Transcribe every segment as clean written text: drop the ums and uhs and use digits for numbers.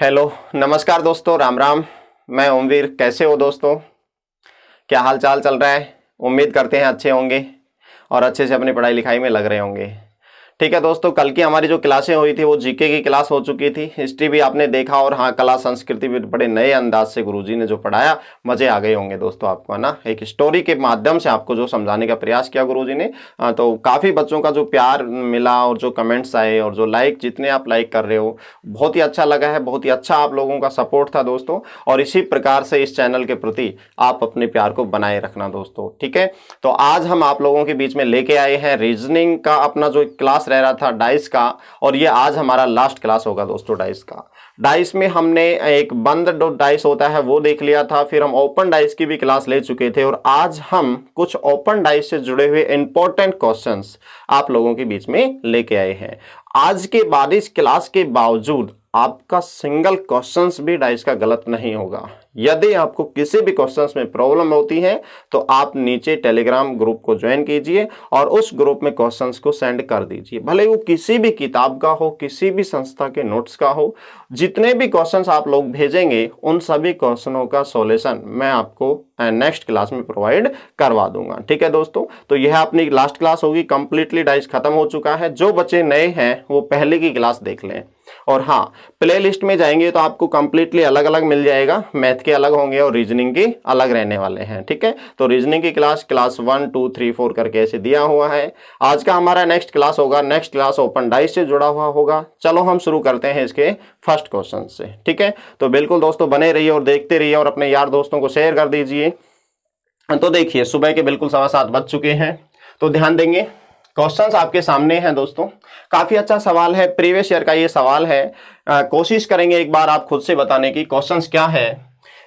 Hello नमस्कार दोस्तों, राम राम। मैं ओमवीर। कैसे हो दोस्तों? क्या हाल चाल चल रहा है? उम्मीद करते हैं अच्छे होंगे और अच्छे से अपनी पढ़ाई लिखाई में लग रहे होंगे। ठीक है दोस्तों, कल की हमारी जो क्लासें हुई थी वो जीके की क्लास हो चुकी थी। हिस्ट्री भी आपने देखा और हाँ, कला संस्कृति भी बड़े नए अंदाज से गुरुजी ने जो पढ़ाया, मजे आ गए होंगे दोस्तों आपको, है ना। एक स्टोरी के माध्यम से आपको जो समझाने का प्रयास किया गुरुजी ने, तो काफ़ी बच्चों का जो प्यार मिला और जो कमेंट्स आए और जो लाइक, जितने आप लाइक कर रहे हो, बहुत ही अच्छा लगा है। बहुत ही अच्छा आप लोगों का सपोर्ट था दोस्तों। और इसी प्रकार से इस चैनल के प्रति आप अपने प्यार को बनाए रखना दोस्तों, ठीक है। तो आज हम आप लोगों के बीच में लेके आए हैं रीजनिंग का अपना जो क्लास रह रहा था डाइस का, और ये आज हमारा लास्ट क्लास होगा दोस्तों डाइस का। डाइस में हमने एक बंद डाइस होता है वो देख लिया था, फिर हम ओपन डाइस की भी क्लास ले चुके थे, और आज हम कुछ ओपन डाइस से जुड़े हुए इंपॉर्टेंट क्वेश्चंस आप लोगों के बीच में लेके आए हैं। आज के बाद इस क्लास के बावजूद आपका सिंगल क्वेश्चंस भी डाइस का गलत नहीं होगा। यदि आपको किसी भी क्वेश्चंस में प्रॉब्लम होती है तो आप नीचे टेलीग्राम ग्रुप को ज्वाइन कीजिए और उस ग्रुप में क्वेश्चंस को सेंड कर दीजिए, भले वो किसी भी किताब का हो, किसी भी संस्था के नोट्स का हो। जितने भी क्वेश्चंस आप लोग भेजेंगे उन सभी क्वेश्चनों का सॉल्यूशन मैं आपको नेक्स्ट क्लास में प्रोवाइड करवा दूंगा, ठीक है दोस्तों। तो यह अपनी लास्ट क्लास होगी, कंप्लीटली डाइस खत्म हो चुका है। जो बच्चे नए हैं वो पहले की क्लास देख लें, और हाँ, प्ले लिस्ट में जाएंगे तो आपको कंप्लीटली अलग अलग मिल जाएगा। मैथ के अलग होंगे और रीजनिंग के अलग रहने वाले हैं, ठीक है। तो रीजनिंग की क्लास 1 2 3 4 करके ऐसे दिया हुआ है। आज का हमारा नेक्स्ट क्लास होगा, नेक्स्ट क्लास ओपन डाइस से जुड़ा हुआ होगा। चलो हम शुरू करते हैं इसके फर्स्ट क्वेश्चन से, ठीक है। तो बिल्कुल दोस्तों बने रहिए और देखते रहिए और अपने यार दोस्तों को शेयर कर दीजिए। तो देखिए, सुबह के बिल्कुल 7:15 बज चुके हैं, तो ध्यान देंगे। क्वेश्चंस आपके सामने हैं दोस्तों। काफी अच्छा सवाल है, प्रीवियस ईयर का ये सवाल है। कोशिश करेंगे एक बार आप खुद से बताने की। क्वेश्चंस क्या है?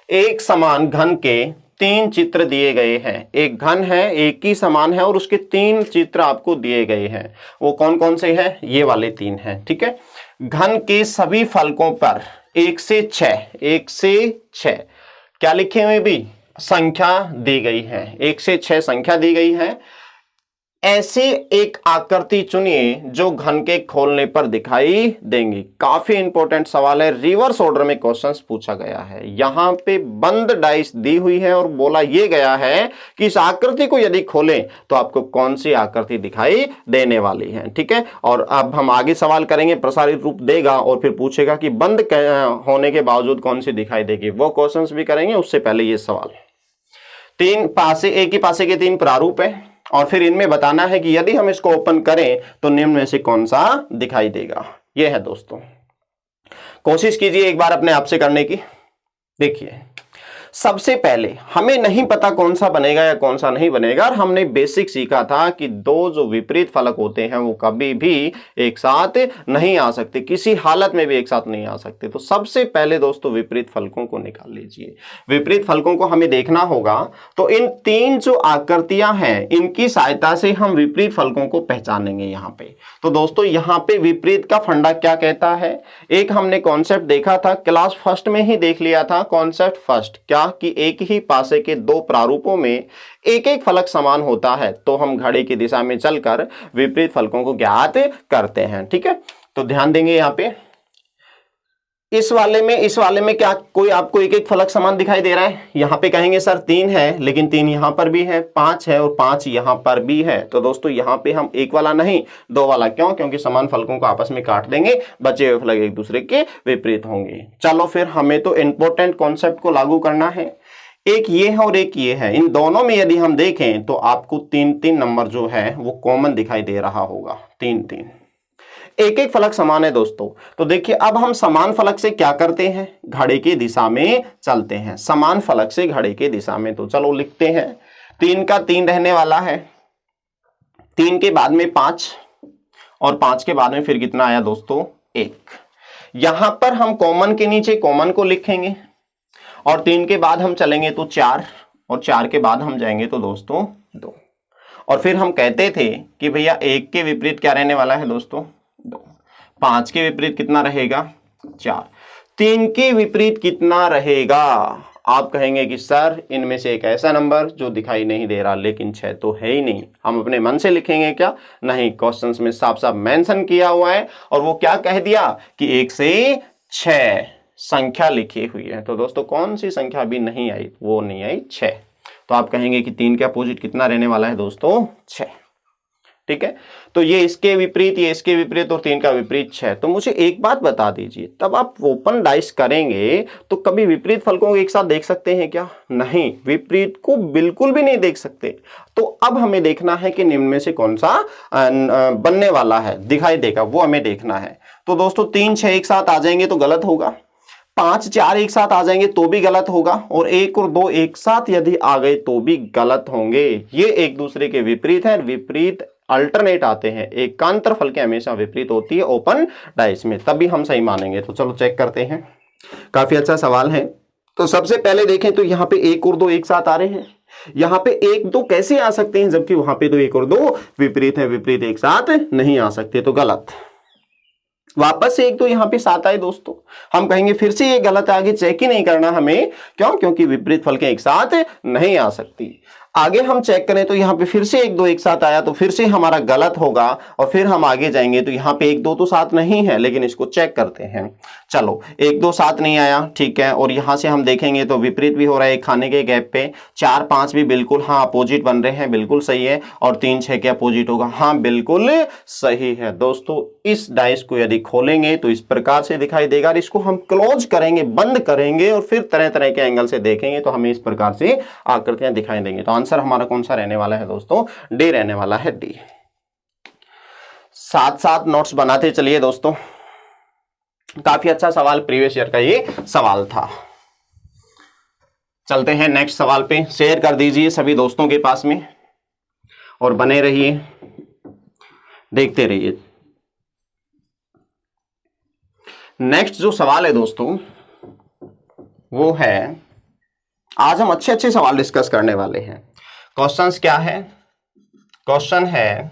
एक समान घन के 3 चित्र दिए गए हैं। एक घन है, एक ही समान है और उसके 3 चित्र आपको दिए गए हैं। वो कौन कौन से हैं? ये वाले 3 हैं, ठीक है। घन के सभी फलकों पर 1 से 6 क्या लिखे हुए भी संख्या दी गई है, 1 से 6 संख्या दी गई है। ऐसे एक आकृति चुनिए जो घन के खोलने पर दिखाई देंगी। काफी इंपॉर्टेंट सवाल है, रिवर्स ऑर्डर में क्वेश्चंस पूछा गया है। यहां पे बंद डाइस दी हुई है और बोला यह गया है कि इस आकृति को यदि खोलें तो आपको कौन सी आकृति दिखाई देने वाली है, ठीक है। और अब हम आगे सवाल करेंगे, प्रसारित रूप देगा और फिर पूछेगा कि बंद होने के बावजूद कौन सी दिखाई देगी। वो क्वेश्चंस भी करेंगे, उससे पहले ये सवाल। 3 पासे, एक ही पासे के 3 प्रारूप है और फिर इनमें बताना है कि यदि हम इसको ओपन करें तो निम्न में से कौन सा दिखाई देगा। यह है दोस्तों, कोशिश कीजिए एक बार अपने आप से करने की। देखिए, सबसे पहले हमें नहीं पता कौन सा बनेगा या कौन सा नहीं बनेगा, और हमने बेसिक सीखा था कि दो जो विपरीत फलक होते हैं वो कभी भी एक साथ नहीं आ सकते, किसी हालत में भी एक साथ नहीं आ सकते। तो सबसे पहले दोस्तों विपरीत फलकों को निकाल लीजिए। विपरीत फलकों को हमें देखना होगा, तो इन 3 जो आकृतियां हैं इनकी सहायता से हम विपरीत फलकों को पहचानेंगे यहां पे। तो दोस्तों यहां पे विपरीत का फंडा क्या कहता है? एक हमने कॉन्सेप्ट देखा था, क्लास फर्स्ट में ही देख लिया था। कॉन्सेप्ट फर्स्ट क्या कि एक ही पासे के 2 प्रारूपों में एक एक फलक समान होता है, तो हम घड़ी की दिशा में चलकर विपरीत फलकों को ज्ञात करते हैं, ठीक है। तो ध्यान देंगे यहां पे इस वाले में क्या कोई आपको एक एक फलक समान दिखाई दे रहा है? यहां पे कहेंगे सर 3 है, लेकिन 3 यहां पर भी है, 5 है और 5 यहां पर भी है। तो दोस्तों यहां पे हम एक वाला नहीं 2 वाला, क्यों? क्योंकि समान फलकों को आपस में काट देंगे, बचे हुए फलक एक दूसरे के विपरीत होंगे। चलो फिर हमें तो इंपॉर्टेंट कॉन्सेप्ट को लागू करना है। एक ये है और एक ये है, इन दोनों में यदि हम देखें तो आपको 3 नंबर जो है वो कॉमन दिखाई दे रहा होगा। 3 एक एक फलक समान है दोस्तों। तो देखिए, अब हम समान फलक से क्या करते हैं? घड़ी की दिशा में चलते हैं, समान फलक से घड़ी की दिशा में। तो चलो लिखते हैं, 3 का 3 रहने वाला है, 3 के बाद में 5 और 5 के बाद में फिर कितना आया दोस्तों? 1। यहां पर हम कॉमन के नीचे कॉमन को लिखेंगे और 3 के बाद हम चलेंगे तो 4 और 4 के बाद हम जाएंगे तो दोस्तों 2। और फिर हम कहते थे कि भैया 1 के विपरीत क्या रहने वाला है दोस्तों? 2। 5 के विपरीत कितना रहेगा? 4। 3 के विपरीत कितना रहेगा? आप कहेंगे कि सर इनमें से एक ऐसा नंबर जो दिखाई नहीं दे रहा, लेकिन 6 तो है ही नहीं। हम अपने मन से लिखेंगे क्या? नहीं, क्वेश्चंस में साफ साफ मेंशन किया हुआ है और वो क्या कह दिया कि 1 से 6 संख्या लिखी हुई है। तो दोस्तों कौन सी संख्या अभी नहीं आई? वो नहीं आई 6। तो आप कहेंगे कि 3 के अपोजिट कितना रहने वाला है दोस्तों? 6। ठीक है, तो ये इसके विपरीत, ये इसके विपरीत और 3 का विपरीत 6। तो मुझे एक बात बता दीजिए, तब आप ओपन डाइस करेंगे तो कभी विपरीत फलकों को एक साथ देख सकते हैं क्या? नहीं, विपरीत को बिल्कुल भी नहीं देख सकते। तो अब हमें देखना है कि निम्न में से कौन सा बनने वाला है, दिखाई देगा, वो हमें देखना है। तो दोस्तों 3 6 एक साथ आ जाएंगे तो गलत होगा, 5 4 एक साथ आ जाएंगे तो भी गलत होगा, और 1 और 2 एक साथ यदि आ गए तो भी गलत होंगे। ये एक दूसरे के विपरीत है, विपरीत अल्टरनेट आते हैं। एकांतर फल के हमेशा विपरीत होती है ओपन डाइस में, तभी हम सही मानेंगे। तो चलो चेक करते हैं, काफी अच्छा सवाल है। तो सबसे पहले देखें तो यहाँ पे 1 और 2 एक साथ आ रहे हैं, यहाँ पे 1 2 कैसे आ सकते हैं जबकि वहां पे तो 1 और 2 विपरीत है, विपरीत एक साथ नहीं आ सकते, तो गलत। वापस से 1 2 यहाँ पे 7 आए दोस्तों, हम कहेंगे फिर से ये गलत है, आगे चेक ही नहीं करना हमें, क्यों? क्योंकि विपरीत फल के एक साथ नहीं आ सकती। आगे हम चेक करें तो यहाँ पे फिर से 1 2 एक साथ आया तो फिर से हमारा गलत होगा, और फिर हम आगे जाएंगे तो यहाँ पे 1 2 तो साथ नहीं है, लेकिन इसको चेक करते हैं। चलो 1 2 साथ नहीं आया, ठीक है, और यहाँ से हम देखेंगे तो विपरीत भी हो रहा है खाने के गैप पे। 4 5 भी बिल्कुल हाँ अपोजिट बन रहे हैं, बिल्कुल सही है, और 3 6 के अपोजिट होगा, हाँ बिल्कुल सही है। दोस्तों इस डाइस को यदि खोलेंगे तो इस प्रकार से दिखाई देगा, और इसको हम क्लोज करेंगे, बंद करेंगे, और फिर तरह तरह के एंगल से देखेंगे तो हमें इस प्रकार से आकृतियां दिखाई देंगी। तो आंसर हमारा कौन सा रहने वाला है दोस्तों? डी रहने वाला है, डी। साथ साथ नोट्स बनाते चलिए दोस्तों, काफी अच्छा सवाल, प्रीवियस ईयर का ये सवाल था। चलते हैं नेक्स्ट सवाल पे। शेयर कर दीजिए सभी दोस्तों के पास में और बने रहिए, देखते रहिए। नेक्स्ट जो सवाल है दोस्तों वो है, आज हम अच्छे अच्छे सवाल डिस्कस करने वाले हैं। क्वेश्चंस क्या है? क्वेश्चन है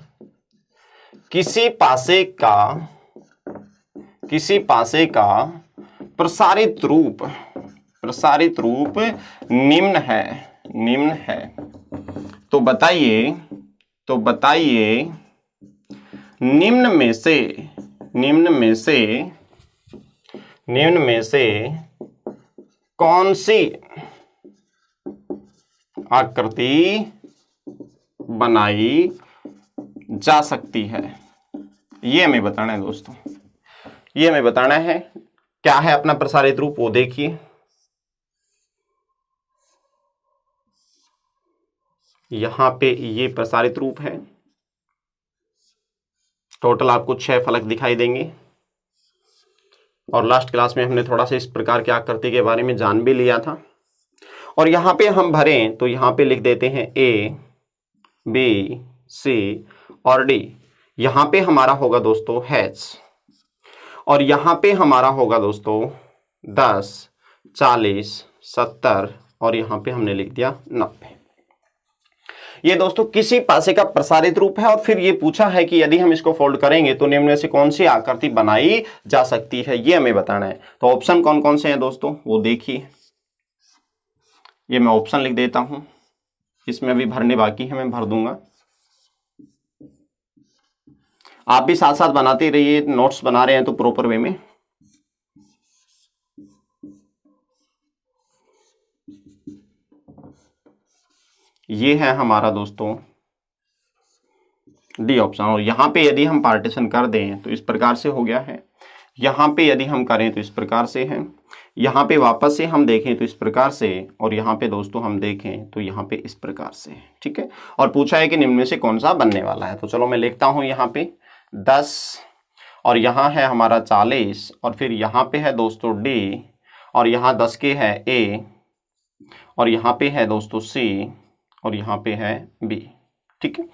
किसी पासे का प्रसारित रूप निम्न है। तो बताइए निम्न में से कौन सी आकृति बनाई जा सकती है? ये हमें बताना है दोस्तों, ये हमें बताना है। क्या है अपना प्रसारित रूप वो देखिए। यहां पे ये प्रसारित रूप है, टोटल आपको 6 फलक दिखाई देंगे, और लास्ट क्लास में हमने थोड़ा सा इस प्रकार की आकृति के बारे में जान भी लिया था। और यहां पे हम भरें तो यहां पे लिख देते हैं A B C और D। यहां पे हमारा होगा दोस्तों H, और यहां पे हमारा होगा दोस्तों 10 40 70, और यहां पे हमने लिख दिया 90। ये दोस्तों किसी पासे का प्रसारित रूप है, और फिर ये पूछा है कि यदि हम इसको फोल्ड करेंगे तो निम्न में से कौन सी आकृति बनाई जा सकती है, ये हमें बताना है। तो ऑप्शन कौन कौन से हैं दोस्तों वो देखिए। ये मैं ऑप्शन लिख देता हूं, इसमें अभी भरने बाकी है, मैं भर दूंगा। आप भी साथ साथ बनाते रहिए, नोट्स बना रहे हैं तो प्रॉपर वे में। ये है हमारा दोस्तों डी ऑप्शन, और यहां पे यदि हम पार्टीशन कर दें तो इस प्रकार से हो गया है, यहां पे यदि हम करें तो इस प्रकार से है, यहाँ पे वापस से हम देखें तो इस प्रकार से, और यहाँ पे दोस्तों हम देखें तो यहाँ पे इस प्रकार से, ठीक है। और पूछा है कि निम्न में से कौन सा बनने वाला है। तो चलो मैं लिखता हूँ यहाँ पे 10, और यहाँ है हमारा 40, और फिर यहाँ पे है दोस्तों D, और यहाँ 10 के है A, और यहाँ पे है दोस्तों C, और यहाँ पे है B, ठीक है।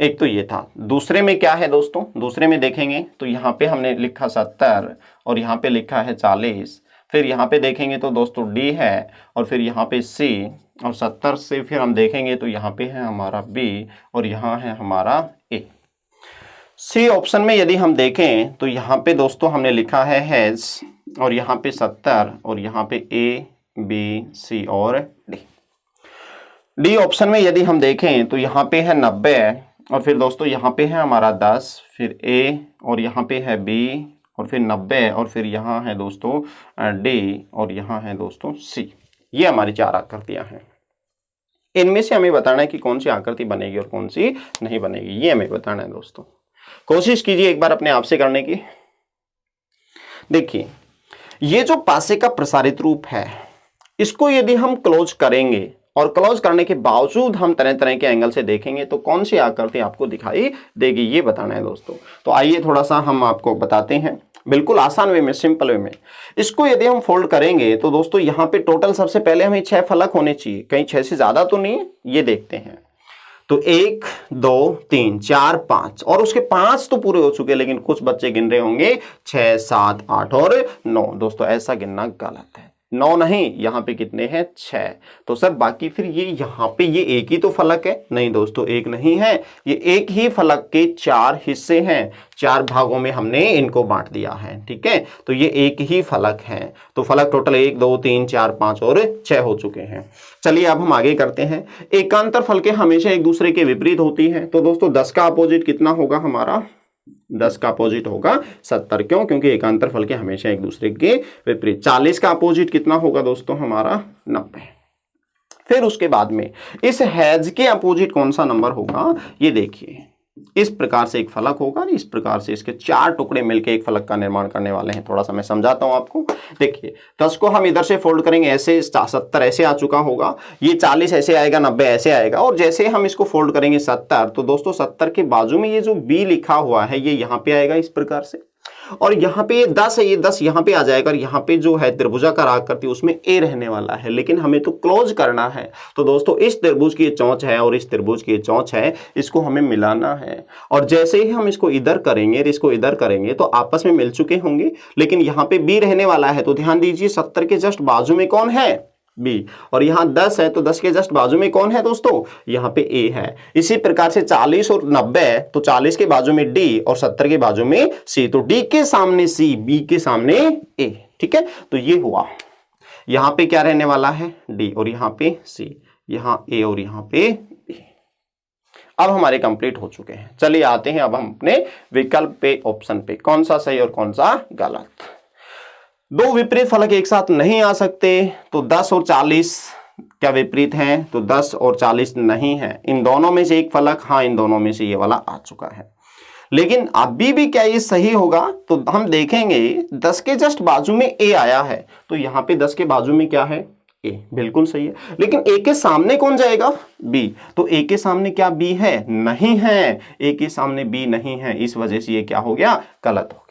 एक तो ये था। दूसरे में क्या है दोस्तों? दूसरे में देखेंगे तो यहाँ पे हमने लिखा 70, और यहाँ पे लिखा है 40, फिर यहाँ पे देखेंगे तो दोस्तों D है, और फिर यहाँ पे C, और 70 से फिर हम देखेंगे तो यहाँ पे है हमारा B, और यहाँ है हमारा A। C ऑप्शन में यदि हम देखें तो यहाँ पे दोस्तों हमने लिखा है H, और यहाँ पे 70, और यहाँ पे A B C और D। D ऑप्शन में यदि हम देखें तो यहाँ पे है 90, और फिर दोस्तों यहाँ पे है हमारा 10, फिर A, और यहाँ पे है B, और फिर 90 और फिर यहाँ है दोस्तों डी और यहाँ है दोस्तों सी। ये हमारी 4 आकृतियां हैं। इनमें से हमें बताना है कि कौन सी आकृति बनेगी और कौन सी नहीं बनेगी, ये हमें बताना है दोस्तों। कोशिश कीजिए एक बार अपने आप से करने की। देखिए ये जो पासे का प्रसारित रूप है, इसको यदि हम क्लोज करेंगे और क्लोज करने के बावजूद हम तरह तरह के एंगल से देखेंगे तो कौन सी आकृति आपको दिखाई देगी, ये बताना है दोस्तों। तो आइए थोड़ा सा हम आपको बताते हैं बिल्कुल आसान वे में, सिंपल वे में। इसको यदि हम फोल्ड करेंगे तो दोस्तों यहाँ पे टोटल सबसे पहले हमें 6 फलक होने चाहिए, कहीं 6 से ज्यादा तो नहीं है, ये देखते हैं। तो 1 2 3 4 5 और उसके 5 तो पूरे हो चुके, लेकिन कुछ बच्चे गिन रहे होंगे 6 7 8 और 9। दोस्तों ऐसा गिनना गलत है, 9 नहीं, यहाँ पे कितने हैं 6। तो सर बाकी फिर ये यहाँ पे ये एक ही तो फलक है, नहीं दोस्तों एक नहीं है, ये एक ही फलक के 4 हिस्से हैं, 4 भागों में हमने इनको बांट दिया है, ठीक है। तो ये एक ही फलक है, तो फलक टोटल 1 2 3 4 5 और 6 हो चुके हैं। चलिए अब हम आगे करते हैं। एकांतर फलकें हमेशा एक दूसरे के विपरीत होती हैं, तो दोस्तों 10 का अपोजिट कितना होगा हमारा, 10 का अपोजिट होगा 70। क्यों? क्योंकि एकांतर फलकें हमेशा एक दूसरे के विपरीत। 40 का अपोजिट कितना होगा दोस्तों हमारा 90। फिर उसके बाद में इस हैज के अपोजिट कौन सा नंबर होगा, ये देखिए। इस प्रकार से एक फलक होगा, इस प्रकार से इसके 4 टुकड़े मिलकर एक फलक का निर्माण करने वाले हैं। थोड़ा सा मैं समझाता हूं आपको। देखिए 10 को हम इधर से फोल्ड करेंगे, ऐसे 70 ऐसे आ चुका होगा, ये 40 ऐसे आएगा, 90 ऐसे आएगा, और जैसे हम इसको फोल्ड करेंगे 70, तो दोस्तों 70 के बाजू में ये जो बी लिखा हुआ है ये यहाँ पे आएगा इस प्रकार से, और यहाँ पे ये 10 है, ये 10 यहाँ पे आ जाएगा, और यहाँ पे जो है त्रिभुजाकार आकृति उसमें ए रहने वाला है, लेकिन हमें तो क्लोज करना है। तो दोस्तों इस त्रिभुज की चौंच है और इस त्रिभुज की चौंच है, इसको हमें मिलाना है, और जैसे ही हम इसको इधर करेंगे, इसको इधर करेंगे तो आपस में मिल चुके होंगे, लेकिन यहाँ पे बी रहने वाला है। तो ध्यान दीजिए 70 के जस्ट बाजू में कौन है, बी, और यहाँ 10 है तो 10 के जस्ट बाजू में कौन है दोस्तों, यहाँ पे ए है। इसी प्रकार से 40 और 90, तो 40 के बाजू में डी और 70 के बाजू में सी, तो डी के सामने सी, बी के सामने ए, ठीक है। तो ये हुआ, यहाँ पे क्या रहने वाला है डी और यहाँ पे सी, यहाँ ए और यहाँ पे बी। अब हमारे कंप्लीट हो चुके हैं। चलिए आते हैं अब हम अपने विकल्प पे, ऑप्शन पे, कौन सा सही और कौन सा गलत। 2 विपरीत फलक एक साथ नहीं आ सकते, तो 10 और 40 क्या विपरीत हैं, तो 10 और 40 नहीं है। इन दोनों में से एक फलक, हाँ इन दोनों में से ये वाला आ चुका है, लेकिन अभी भी क्या ये सही होगा, तो हम देखेंगे 10 के जस्ट बाजू में ए आया है, तो यहाँ पे 10 के बाजू में क्या है ए, बिल्कुल सही है। लेकिन ए के सामने कौन जाएगा, बी, तो ए के सामने क्या बी है, नहीं है, ए के सामने बी नहीं है, इस वजह से ये क्या हो गया, गलत हो गया।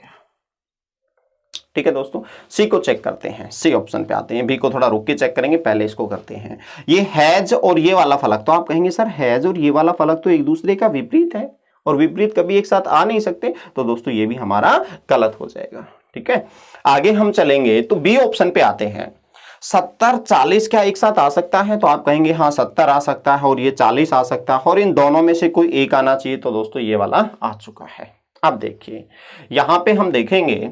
ठीक है दोस्तों, सी को चेक करते हैं, सी ऑप्शन पे आते हैं। बी को थोड़ा रुक के चेक करेंगे, पहले इसको करते हैं। ये हैज और ये वाला फलक, तो आप कहेंगे सर हैज और ये वाला फलक तो एक दूसरे का विपरीत है और विपरीत कभी एक साथ आ नहीं सकते, तो दोस्तों ये भी हमारा गलत हो जाएगा। ठीक है, आगे हम चलेंगे तो बी ऑप्शन पे आते हैं। 70 40 क्या एक साथ आ सकता है, तो आप कहेंगे हाँ 70 आ सकता है और ये 40 आ सकता है, और इन दोनों में से कोई एक आना चाहिए, तो दोस्तों ये वाला आ चुका है। अब देखिए यहां पे हम देखेंगे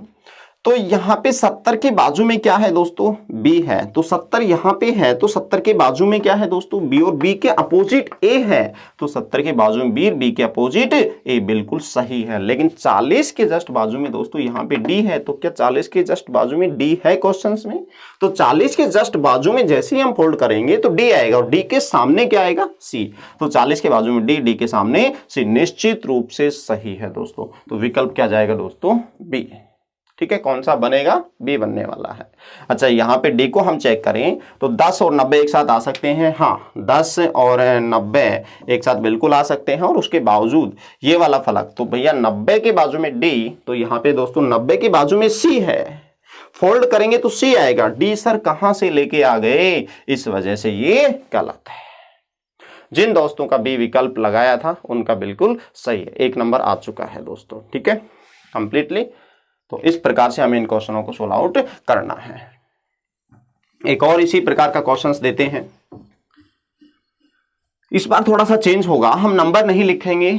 तो यहाँ पे 70 के बाजू में क्या है दोस्तों, बी है, तो 70 यहाँ पे है, तो 70 के बाजू में क्या है दोस्तों, बी, और बी के अपोजिट ए है, तो 70 के बाजू में बी, बी के अपोजिट ए, बिल्कुल सही है। लेकिन 40 के जस्ट बाजू में दोस्तों यहाँ पे डी है, तो क्या 40 के जस्ट बाजू में डी है क्वेश्चंस में, तो 40 के जस्ट बाजू में जैसे ही हम फोल्ड करेंगे तो डी आएगा, और डी के सामने क्या आएगा, सी, तो 40 के बाजू में डी, डी के सामने सी, निश्चित रूप से सही है दोस्तों। तो विकल्प क्या जाएगा दोस्तों, बी। ठीक है, कौन सा बनेगा, बी बनने वाला है। अच्छा यहाँ पे डी को हम चेक करें तो 10 और 90 एक साथ आ सकते हैं, हाँ 10 और 90 एक साथ बिल्कुल आ सकते हैं, और उसके बावजूद ये वाला फलक, तो भैया 90 के बाजू में डी, तो यहाँ पे दोस्तों 90 के बाजू में सी है, फोल्ड करेंगे तो सी आएगा, डी सर कहां से लेके आ गए, इस वजह से ये गलत है। जिन दोस्तों का बी विकल्प लगाया था उनका बिल्कुल सही है, 1 नंबर आ चुका है दोस्तों। ठीक है, कंप्लीटली। तो इस प्रकार से हमें इन क्वेश्चनों को सोल्व आउट करना है। एक और इसी प्रकार का क्वेश्चंस देते हैं, इस बार थोड़ा सा चेंज होगा, हम नंबर नहीं लिखेंगे,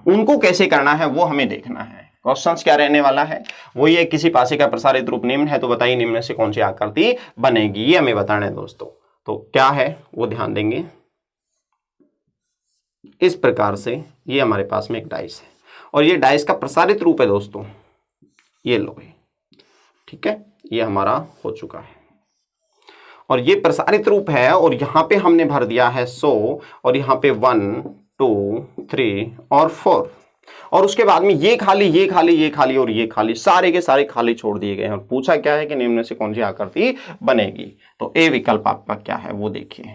उनको कैसे करना है वो हमें देखना है। क्वेश्चंस क्या रहने वाला है, वो ये किसी पासे का प्रसारित रूप निम्न है, तो बताइए निम्न से कौन सी आकृति बनेगी, ये हमें बताना है दोस्तों। तो क्या है वो ध्यान देंगे। इस प्रकार से ये हमारे पास में एक डाइस है, और ये डाइस का प्रसारित रूप है दोस्तों, ये लो, ठीक है, ये हमारा हो चुका है और ये प्रसारित रूप है। और यहां पे हमने भर दिया है 100 और यहाँ पे 1 2 3 और 4 और उसके बाद में ये खाली ये खाली ये खाली और ये खाली, सारे के सारे खाली छोड़ दिए गए हैं। और पूछा क्या है कि निम्न में से कौन सी आकृति बनेगी, तो ए विकल्प आपका क्या है वो देखिए।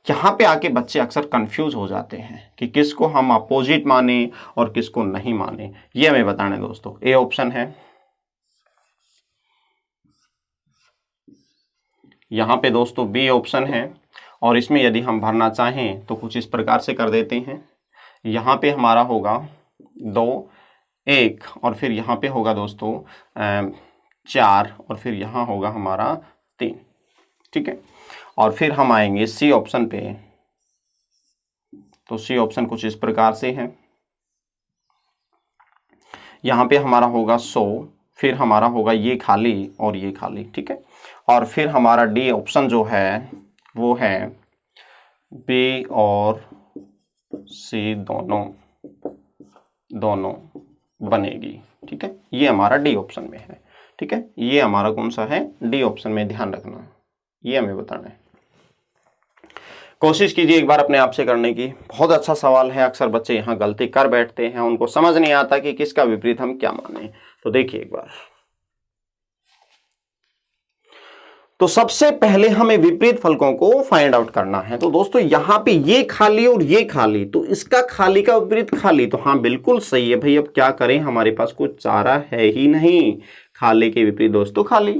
यहां पे आके बच्चे अक्सर कंफ्यूज हो जाते हैं कि किसको हम अपोजिट माने और किसको नहीं माने, ये हमें बताना है दोस्तों। ए ऑप्शन है, यहां पे दोस्तों बी ऑप्शन है और इसमें यदि हम भरना चाहें तो कुछ इस प्रकार से कर देते हैं। यहाँ पे हमारा होगा 2 1 और फिर यहाँ पे होगा दोस्तों 4 और फिर यहाँ होगा हमारा 3, ठीक है। और फिर हम आएंगे सी ऑप्शन पे, तो सी ऑप्शन कुछ इस प्रकार से है। यहाँ पे हमारा होगा 100, फिर हमारा होगा ये खाली और ये खाली, ठीक है। और फिर हमारा डी ऑप्शन जो है वो है बी और सी दोनों बनेगी, ठीक है। ये हमारा डी ऑप्शन में है, ठीक है। ये हमारा कौन सा है, डी ऑप्शन में, ध्यान रखना, ये हमें बताना है। कोशिश कीजिए एक बार अपने आप से करने की, बहुत अच्छा सवाल है। अक्सर बच्चे यहाँ गलती कर बैठते हैं, उनको समझ नहीं आता कि किसका विपरीत हम क्या माने। तो देखिए एक बार, तो सबसे पहले हमें विपरीत फलकों को फाइंड आउट करना है। तो दोस्तों यहाँ पे ये खाली और ये खाली, तो इसका खाली का विपरीत खाली, तो हाँ बिल्कुल सही है भाई। अब क्या करें, हमारे पास कुछ चारा है ही नहीं, खाली के विपरीत दोस्तों खाली।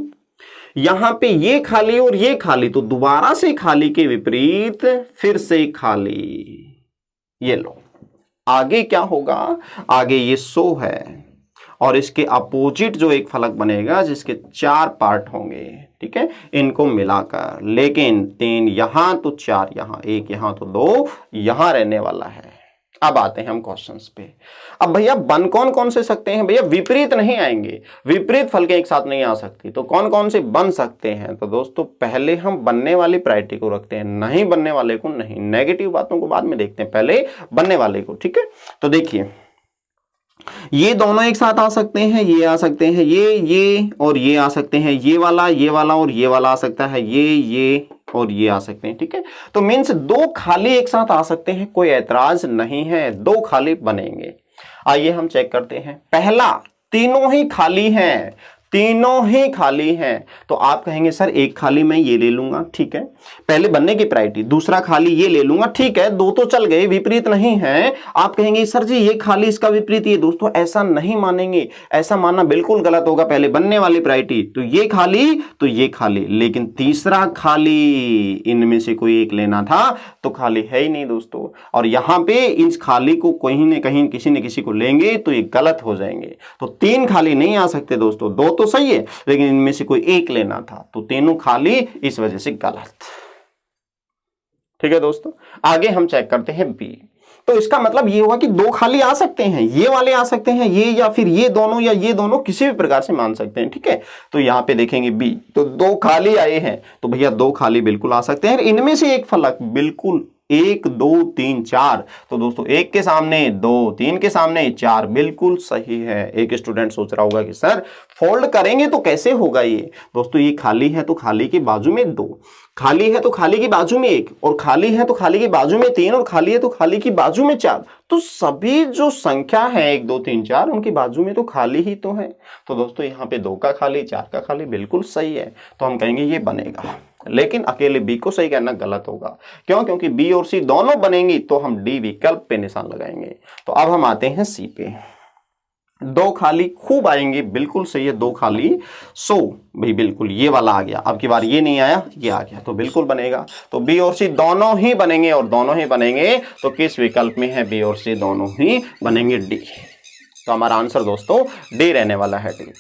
यहाँ पे ये खाली और ये खाली, तो दोबारा से खाली के विपरीत फिर से खाली, ये लो। आगे क्या होगा, आगे ये 100 है और इसके अपोजिट जो एक फलक बनेगा जिसके 4 पार्ट होंगे, ठीक है, इनको मिलाकर, लेकिन 3 यहां तो 4 यहां, 1 यहां तो 2 यहां रहने वाला है। अब आते हैं हम क्वेश्चंस पे। अब भैया बन कौन कौन से सकते हैं, भैया विपरीत नहीं आएंगे, विपरीत फलकें एक साथ नहीं आ सकती, तो कौन कौन से बन सकते हैं। तो दोस्तों पहले हम बनने वाली प्रायोरिटी को रखते हैं, नहीं बनने वाले को नहीं, नेगेटिव बातों को बाद में देखते हैं, पहले बनने वाले को, ठीक है। तो देखिए ये दोनों एक साथ आ सकते हैं, ये आ सकते हैं, ये और ये आ सकते हैं, ये वाला और ये वाला आ सकता है, ये और ये आ सकते हैं, ठीक है। तो मीन्स 2 खाली एक साथ आ सकते हैं, कोई ऐतराज नहीं है, 2 खाली बनेंगे। आइए हम चेक करते हैं। पहला, तीनों ही खाली हैं, तीनों ही खाली हैं, तो आप कहेंगे सर एक खाली मैं ये ले लूंगा, ठीक है, पहले बनने की प्रायोरिटी। दूसरा खाली ये ले लूंगा, ठीक है, 2 तो चल गए, विपरीत नहीं है। आप कहेंगे सर जी ये खाली इसका विपरीत ये, दोस्तों ऐसा नहीं मानेंगे, ऐसा मानना बिल्कुल गलत होगा। पहले बनने वाली प्रायोरिटी, तो ये खाली, लेकिन तीसरा खाली, इनमें से कोई एक लेना था तो खाली है ही नहीं दोस्तों। और यहां पे इस खाली को कहीं ना कहीं किसी न किसी को लेंगे तो ये गलत हो जाएंगे। तो 3 खाली नहीं आ सकते दोस्तों, 2 तो सही है लेकिन इनमें से कोई एक लेना था, तो तीनों खाली, इस वजह से गलत, ठीक है दोस्तों। आगे हम चेक करते हैं बी। तो इसका मतलब ये हुआ कि 2 खाली आ सकते हैं, ये वाले आ सकते हैं, ये या फिर ये दोनों या ये दोनों, किसी भी प्रकार से मान सकते हैं, ठीक है। तो यहां पे देखेंगे बी, तो 2 खाली आए हैं, तो भैया 2 खाली बिल्कुल आ सकते हैं। इनमें से एक फलक बिल्कुल 1 2 3 4, तो दोस्तों 1 के सामने 2, 3 के सामने 4, बिल्कुल सही है। एक स्टूडेंट सोच रहा होगा कि सर फोल्ड करेंगे तो कैसे होगा ये। दोस्तों ये खाली है तो खाली के बाजू में 2, खाली है तो खाली की बाजू में 1, और खाली है तो खाली की बाजू में 3, और खाली है तो खाली की बाजू में 4। तो सभी जो संख्या है 1 2 3 4, उनकी बाजू में तो खाली ही तो है। तो दोस्तों यहाँ पे 2 का खाली, 4 का खाली, बिल्कुल सही है। तो हम कहेंगे ये बनेगा, लेकिन अकेले बी को सही कहना गलत होगा। क्यों? क्योंकि बी और सी दोनों बनेंगी, तो हम डी विकल्प पे निशान लगाएंगे। तो अब हम आते हैं सी पे। 2 खाली खूब आएंगे, बिल्कुल सही है, 2 खाली। सो भाई बिल्कुल ये वाला आ गया, अब की बार ये नहीं आया, ये आ गया, तो बिल्कुल बनेगा। तो बी और सी दोनों ही बनेंगे, और दोनों ही बनेंगे तो किस विकल्प में है, बी और सी दोनों ही बनेंगे, डी। तो हमारा आंसर दोस्तों डी रहने वाला है, डी।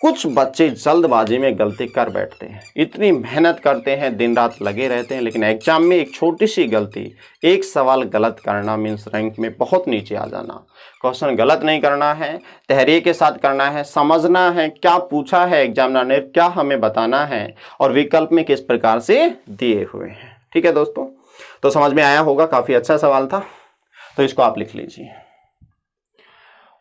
कुछ बच्चे जल्दबाजी में गलती कर बैठते हैं, इतनी मेहनत करते हैं, दिन रात लगे रहते हैं, लेकिन एग्जाम में एक छोटी सी गलती, एक सवाल गलत करना मीन्स रैंक में बहुत नीचे आ जाना। क्वेश्चन गलत नहीं करना है, तहरीर के साथ करना है, समझना है क्या पूछा है एग्जामिनर ने, क्या हमें बताना है, और विकल्प में किस प्रकार से दिए हुए हैं। ठीक है दोस्तों, तो समझ में आया होगा, काफी अच्छा सवाल था। तो इसको आप लिख लीजिए।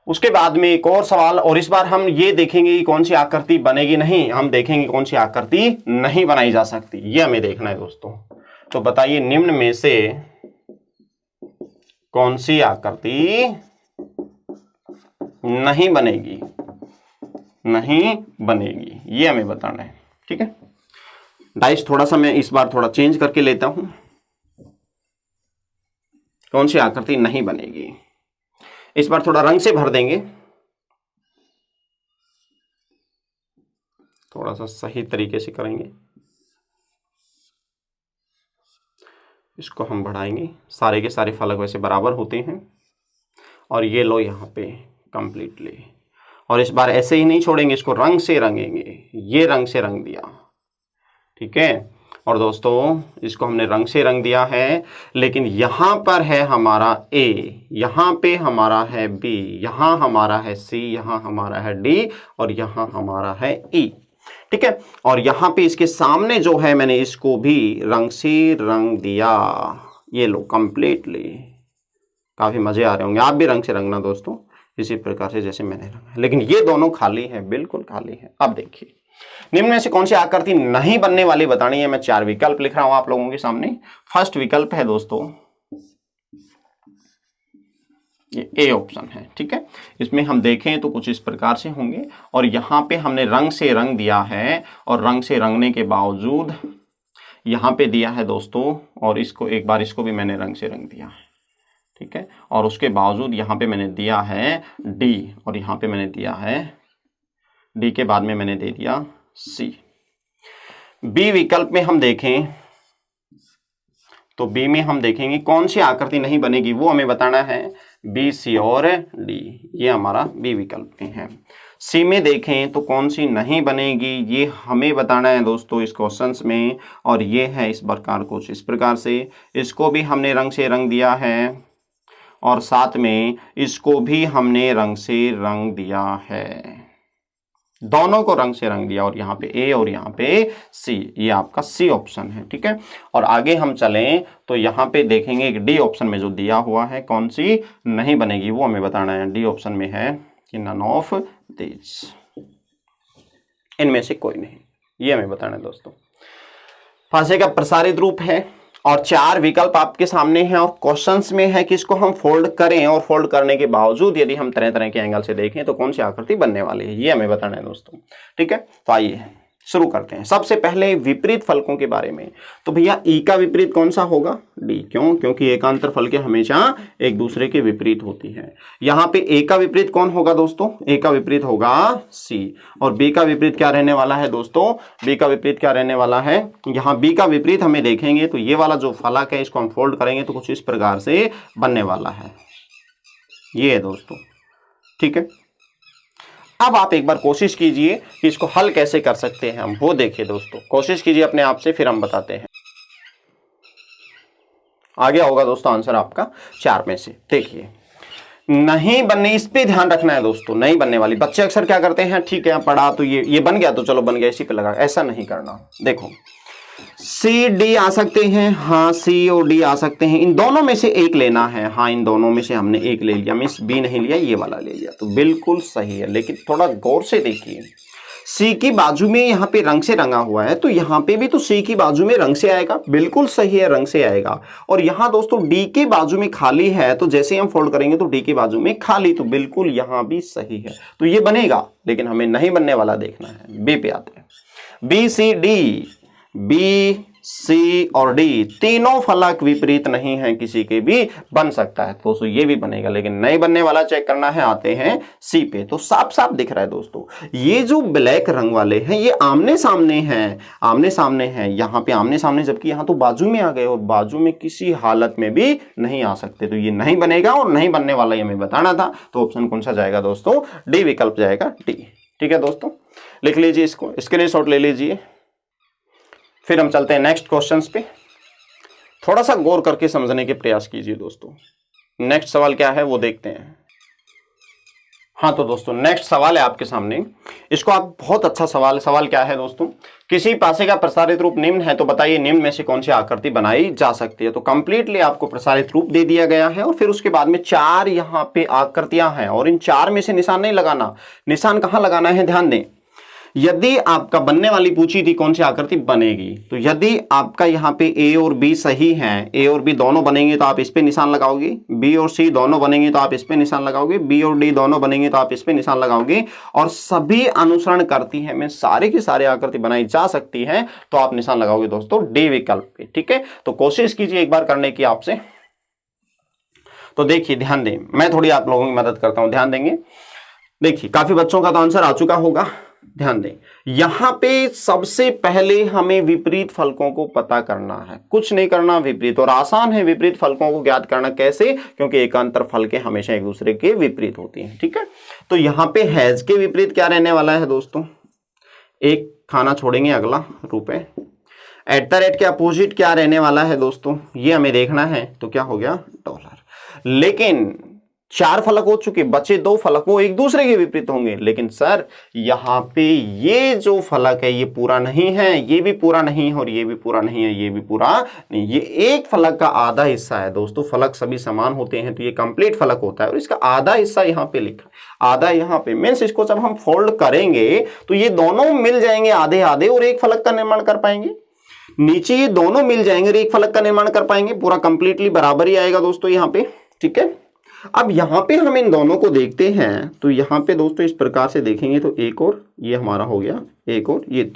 उसके बाद में एक और सवाल, और इस बार हम ये देखेंगे कि कौन सी आकृति बनेगी नहीं, हम देखेंगे कौन सी आकृति नहीं बनाई जा सकती, ये हमें देखना है दोस्तों। तो बताइए निम्न में से कौन सी आकृति नहीं बनेगी, नहीं बनेगी, ये हमें बताना है। ठीक है, डाइस थोड़ा सा मैं इस बार थोड़ा चेंज करके लेता हूं। कौन सी आकृति नहीं बनेगी, इस बार थोड़ा रंग से भर देंगे, थोड़ा सा सही तरीके से करेंगे। इसको हम बढ़ाएंगे, सारे के सारे फलक वैसे बराबर होते हैं, और ये लो यहाँ पे कंप्लीटली। और इस बार ऐसे ही नहीं छोड़ेंगे, इसको रंग से रंगेंगे, ये रंग से रंग दिया। ठीक है, और दोस्तों इसको हमने रंग से रंग दिया है, लेकिन यहाँ पर है हमारा A, यहाँ पे हमारा है B, यहाँ हमारा है C, यहाँ हमारा है D, और यहाँ हमारा है E। ठीक है, और यहाँ पे इसके सामने जो है मैंने इसको भी रंग से रंग दिया, ये लो कंप्लीटली। काफी मजे आ रहे होंगे, आप भी रंग से रंगना दोस्तों इसी प्रकार से जैसे मैंने रंगा, लेकिन ये दोनों खाली है, बिल्कुल खाली है। अब देखिए निम्न में से कौन सी आकृति नहीं बनने वाली बतानी है। मैं 4 विकल्प लिख रहा हूं आप लोगों के सामने। फर्स्ट विकल्प है दोस्तों ये ए ऑप्शन है। ठीक है, इसमें हम देखें तो कुछ इस प्रकार से होंगे, और यहां पे हमने रंग से रंग दिया है, और रंग से रंगने के बावजूद यहां पे दिया है दोस्तों, और इसको एक बार इसको भी मैंने रंग से रंग दिया है। ठीक है, और उसके बावजूद यहां पे मैंने दिया है डी, और यहां पे मैंने दिया है डी के बाद में मैंने दे दिया सी। बी विकल्प में हम देखें तो बी में हम देखेंगे कौन सी आकृति नहीं बनेगी, वो हमें बताना है। बी, सी और डी, ये हमारा बी विकल्प में है। सी में देखें तो कौन सी नहीं बनेगी, ये हमें बताना है दोस्तों इस क्वेश्चंस में, और ये है इस प्रकार, कुछ इस प्रकार से। इसको भी हमने रंग से रंग दिया है, और साथ में इसको भी हमने रंग से रंग दिया है, दोनों को रंग से रंग दिया, और यहाँ पे ए और यहाँ पे सी, ये आपका सी ऑप्शन है। ठीक है, और आगे हम चलें तो यहाँ पे देखेंगे कि डी ऑप्शन में जो दिया हुआ है कौन सी नहीं बनेगी, वो हमें बताना है। डी ऑप्शन में है कि नन ऑफ दिस, इनमें से कोई नहीं, ये हमें बताना है दोस्तों। फांसे का प्रसारित रूप है, और 4 विकल्प आपके सामने हैं, और क्वेश्चंस में है कि इसको हम फोल्ड करें, और फोल्ड करने के बावजूद यदि हम तरह तरह के एंगल से देखें तो कौन सी आकृति बनने वाली है, ये हमें बताना है दोस्तों। ठीक है, तो आइए शुरू करते हैं। सबसे पहले विपरीत फलकों के बारे में। तो भैया ई का विपरीत कौन सा होगा, डी। क्यों? क्योंकि एकांतर फलकें हमेशा एक दूसरे के विपरीत होती हैं। यहाँ पे ए का विपरीत कौन होगा दोस्तों, ए का विपरीत होगा सी। और बी का विपरीत क्या रहने वाला है दोस्तों, बी का विपरीत क्या रहने वाला है, यहाँ बी का विपरीत हमें देखेंगे तो ये वाला जो फलक है इसको हम फोल्ड करेंगे तो कुछ इस प्रकार से बनने वाला है, ये है दोस्तों। ठीक है, अब आप एक बार कोशिश कीजिए कि इसको हल कैसे कर सकते हैं हम, वो देखिए दोस्तों, कोशिश कीजिए अपने आप से, फिर हम बताते हैं। आ गया होगा दोस्तों आंसर आपका 4 में से। देखिए नहीं बनने, इस पे ध्यान रखना है दोस्तों, नहीं बनने वाली। बच्चे अक्सर क्या करते हैं, ठीक है पढ़ा तो ये बन गया तो चलो बन गया, इसी पे लगा, ऐसा नहीं करना। देखो सी डी आ सकते हैं, हाँ सी और डी आ सकते हैं, इन दोनों में से एक लेना है। हाँ इन दोनों में से हमने एक ले लिया, मीन्स बी नहीं लिया, ये वाला ले लिया, तो बिल्कुल सही है। लेकिन थोड़ा गौर से देखिए, सी की बाजू में यहाँ पे रंग से रंगा हुआ है, तो यहाँ पे भी तो सी की बाजू में रंग से आएगा, बिल्कुल सही है, रंग से आएगा। और यहाँ दोस्तों डी के बाजू में खाली है, तो जैसे हम फोल्ड करेंगे तो डी के बाजू में खाली, तो बिल्कुल यहाँ भी सही है, तो ये बनेगा। लेकिन हमें नहीं बनने वाला देखना है। बी पे आते हैं, B C D, B C और डी तीनों फलक विपरीत नहीं है किसी के भी, बन सकता है दोस्तों, ये भी बनेगा, लेकिन नहीं बनने वाला चेक करना है। आते हैं सी पे, तो साफ साफ दिख रहा है दोस्तों, ये जो ब्लैक रंग वाले हैं ये आमने सामने हैं, आमने सामने हैं, यहाँ पे आमने सामने, जबकि यहाँ तो बाजू में आ गए, और बाजू में किसी हालत में भी नहीं आ सकते, तो ये नहीं बनेगा, और नहीं बनने वाला ये हमें बताना था। तो ऑप्शन कौन सा जाएगा दोस्तों, डी विकल्प जाएगा, डी। ठीक है दोस्तों, लिख लीजिए इसको, इसके लिए शॉर्ट ले लीजिए। फिर हम चलते हैं नेक्स्ट क्वेश्चंस पे, थोड़ा सा गौर करके समझने के प्रयास कीजिए दोस्तों। नेक्स्ट सवाल क्या है वो देखते हैं। हाँ तो दोस्तों नेक्स्ट सवाल है आपके सामने, इसको आप बहुत अच्छा सवाल क्या है दोस्तों, किसी पासे का प्रसारित रूप निम्न है तो बताइए निम्न में से कौन सी आकृति बनाई जा सकती है। तो कंप्लीटली आपको प्रसारित रूप दे दिया गया है और फिर उसके बाद में 4 यहाँ पे आकृतियां हैं और इन 4 में से निशान नहीं लगाना। निशान कहां लगाना है, ध्यान दें। यदि आपका बनने वाली पूछी थी कौन सी आकृति बनेगी, तो यदि आपका यहाँ पे ए और बी सही हैं, ए और बी दोनों बनेंगे तो आप इस पे निशान लगाओगे, बी और सी दोनों बनेंगे तो आप इस पे निशान लगाओगे, बी और डी दोनों बनेंगे तो आप इस पे निशान लगाओगे, और सभी अनुसरण करती है में सारे की सारी आकृति बनाई जा सकती है तो आप निशान लगाओगे दोस्तों डी विकल्प पे। ठीक है, तो कोशिश कीजिए एक बार करने की आपसे। तो देखिए ध्यान दें, मैं थोड़ी आप लोगों की मदद करता हूं, ध्यान देंगे। देखिए काफी बच्चों का तो आंसर आ चुका होगा, ध्यान दें। यहां पे सबसे पहले हमें विपरीत फलकों को पता करना है, कुछ नहीं करना, विपरीत, और आसान है विपरीत फलकों को ज्ञात करना। कैसे? क्योंकि एकांतर फलकें हमेशा एक दूसरे के विपरीत होती हैं। ठीक है, तो यहां पे हैज के विपरीत क्या रहने वाला है दोस्तों, एक खाना छोड़ेंगे, अगला रुपए। एट द रेट के अपोजिट क्या रहने वाला है दोस्तों, ये हमें देखना है, तो क्या हो गया, डॉलर। लेकिन 4 फलक हो चुके, बचे 2 फलक, वो एक दूसरे के विपरीत होंगे। लेकिन सर यहाँ पे ये जो फलक है ये पूरा नहीं है, ये भी पूरा नहीं है, और ये भी पूरा नहीं है, ये भी पूरा नहीं, ये एक फलक का आधा हिस्सा है दोस्तों। फलक सभी समान होते हैं तो ये कंप्लीट फलक होता है, और इसका आधा हिस्सा यहाँ पे लिखा, आधा यहाँ पे मीन्स इसको जब हम फोल्ड करेंगे तो ये दोनों मिल जाएंगे आधे आधे और एक फलक का निर्माण कर पाएंगे। नीचे ये दोनों मिल जाएंगे और एक फलक का निर्माण कर पाएंगे, पूरा कंप्लीटली बराबर ही आएगा दोस्तों यहाँ पे। ठीक है, अब यहां पे हम इन दोनों को देखते हैं तो यहां पे दोस्तों इस प्रकार से देखेंगे तो एक और ये हमारा हो गया, एक और ये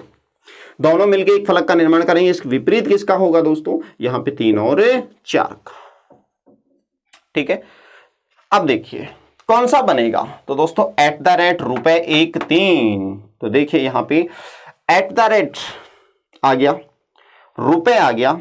दोनों मिलके एक फलक का निर्माण करेंगे। इसके विपरीत किसका होगा दोस्तों, यहां पे 3 और 4 का। ठीक है, अब देखिए कौन सा बनेगा, तो दोस्तों एट द रेट रुपए 1 3, तो देखिए यहां पे एट द रेट आ गया, रुपए आ गया,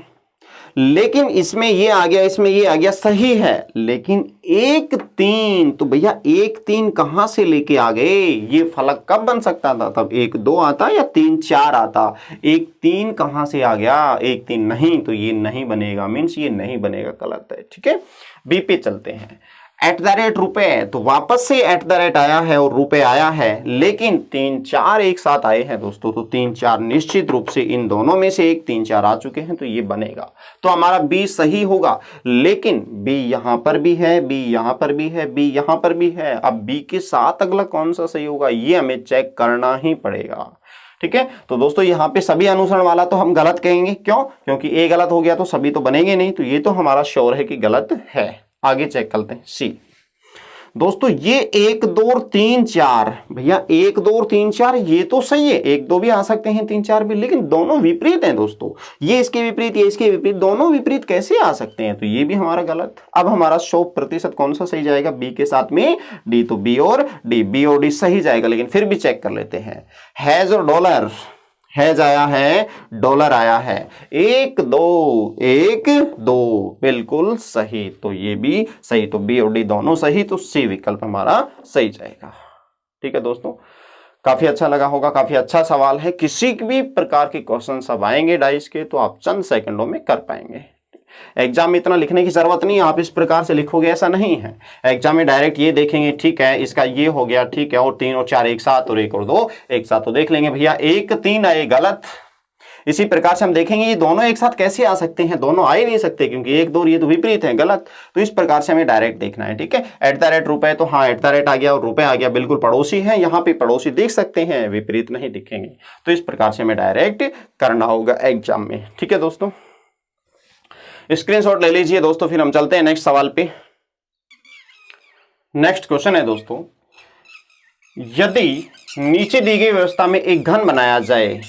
लेकिन इसमें ये आ गया, इसमें ये आ गया, सही है। लेकिन 1 3, तो भैया 1 3 कहां से लेके आ गए, ये फलक कब बन सकता था, तब 1 2 आता या 3 4 आता। 1 3 कहां से आ गया, 1 3 नहीं, तो ये नहीं बनेगा, मीन्स ये नहीं बनेगा, गलत है। ठीक है, बी पे चलते हैं। एट द रेट रुपए, तो वापस से एट द रेट आया है और रुपए आया है, लेकिन 3 4 एक साथ आए हैं दोस्तों, तो 3 4 निश्चित रूप से इन दोनों में से एक 3 4 आ चुके हैं, तो ये बनेगा, तो हमारा बी सही होगा। लेकिन बी यहां पर भी है, बी यहां पर भी है, बी यहां पर भी है, अब बी के साथ अगला कौन सा सही होगा ये हमें चेक करना ही पड़ेगा। ठीक है, तो दोस्तों यहाँ पे सभी अनुसरण वाला तो हम गलत कहेंगे, क्यों, क्योंकि ए गलत हो गया तो सभी तो बनेंगे नहीं, तो ये तो हमारा श्योर है कि गलत है। आगे चेक करते हैं सी। दोस्तों ये 1 2 3 4, भैया 1 2 3 4 ये तो सही है, 1 2 भी आ सकते हैं, 3 4 भी, लेकिन दोनों विपरीत हैं दोस्तों, ये इसके विपरीत, ये इसके विपरीत, दोनों विपरीत कैसे आ सकते हैं, तो ये भी हमारा गलत। अब हमारा 100% कौन सा सही जाएगा, बी के साथ में डी, तो बी और डी, बी और डी सही जाएगा। लेकिन फिर भी चेक कर लेते हैं, हैज और डॉलर, हैज आया है, डॉलर आया है, 1 2 बिल्कुल सही, तो ये भी सही, तो बी और डी दोनों सही, तो सी विकल्प हमारा सही जाएगा। ठीक है दोस्तों, काफी अच्छा लगा होगा, काफी अच्छा सवाल है। किसी भी प्रकार के क्वेश्चन सब आएंगे डाइस के तो आप चंद सेकंडों में कर पाएंगे। एग्जाम में इतना लिखने की जरूरत नहीं है, आप इस प्रकार से लिखोगे ऐसा नहीं है। एग्जाम में डायरेक्ट ये देखेंगे, ठीक है इसका ये हो गया, ठीक है, और 3 और 4 एक साथ, और 1 और 2 एक साथ, तो देख लेंगे भैया 1 3 आए, गलत। इसी प्रकार से हम देखेंगे ये दोनों एक साथ कैसे आ सकते हैं, दोनों आ ही नहीं सकते, क्योंकि 1 2 ये तो विपरीत है, गलत। तो इस प्रकार से हमें डायरेक्ट देखना है। ठीक है, एट द रेट रुपए, तो हाँ एट द रेट आ गया और रुपए आ गया, बिल्कुल पड़ोसी है, यहाँ पे पड़ोसी देख सकते हैं, विपरीत नहीं दिखेंगे, तो इस प्रकार से हमें डायरेक्ट करना होगा एग्जाम में। ठीक है दोस्तों, स्क्रीनशॉट ले लीजिए दोस्तों, फिर हम चलते हैं नेक्स्ट सवाल पे। नेक्स्ट क्वेश्चन है दोस्तों, यदि नीचे दी गई व्यवस्था में एक घन बनाया जाए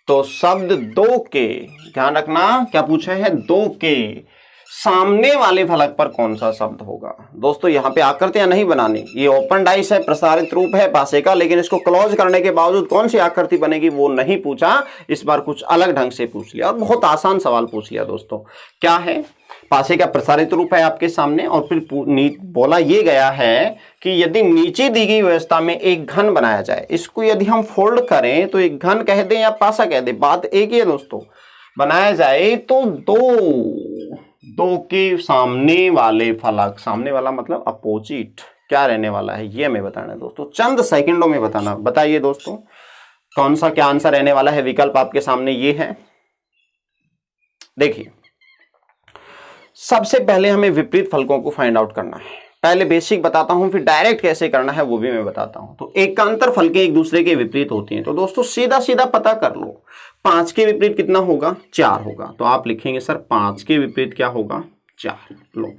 तो शब्द 2 के, ध्यान रखना क्या पूछा है, 2 के सामने वाले फलक पर कौन सा शब्द होगा। दोस्तों यहाँ पे आकृतियां नहीं बनानी, ये ओपन डाइस है, प्रसारित रूप है पासे का, लेकिन इसको क्लोज करने के बावजूद कौन सी आकृति बनेगी वो नहीं पूछा, इस बार कुछ अलग ढंग से पूछ लिया और बहुत आसान सवाल पूछ लिया दोस्तों। क्या है, पासे का प्रसारित रूप है आपके सामने, और फिर बोला ये गया है कि यदि नीचे दी गई व्यवस्था में एक घन बनाया जाए, इसको यदि हम फोल्ड करें तो एक घन कह दें या पासा कह दें, बात एक ही है दोस्तों। बनाया जाए तो 2 के सामने वाले फलक, सामने वाला मतलब अपोजिट, क्या रहने वाला है ये हमें बताना है दोस्तों, चंद सेकंडों में बताना। बताइए दोस्तों, कौन सा क्या आंसर रहने वाला है, विकल्प आपके सामने ये है। देखिए, सबसे पहले हमें विपरीत फलकों को फाइंड आउट करना है। पहले बेसिक बताता हूं, फिर डायरेक्ट कैसे करना है वो भी मैं बताता हूं। तो एकांतर फलकें एक दूसरे के विपरीत होती हैं, तो दोस्तों सीधा सीधा पता कर लो, 5 के विपरीत कितना होगा, 4 होगा। तो आप लिखेंगे सर 5 के विपरीत क्या होगा, 4। लो,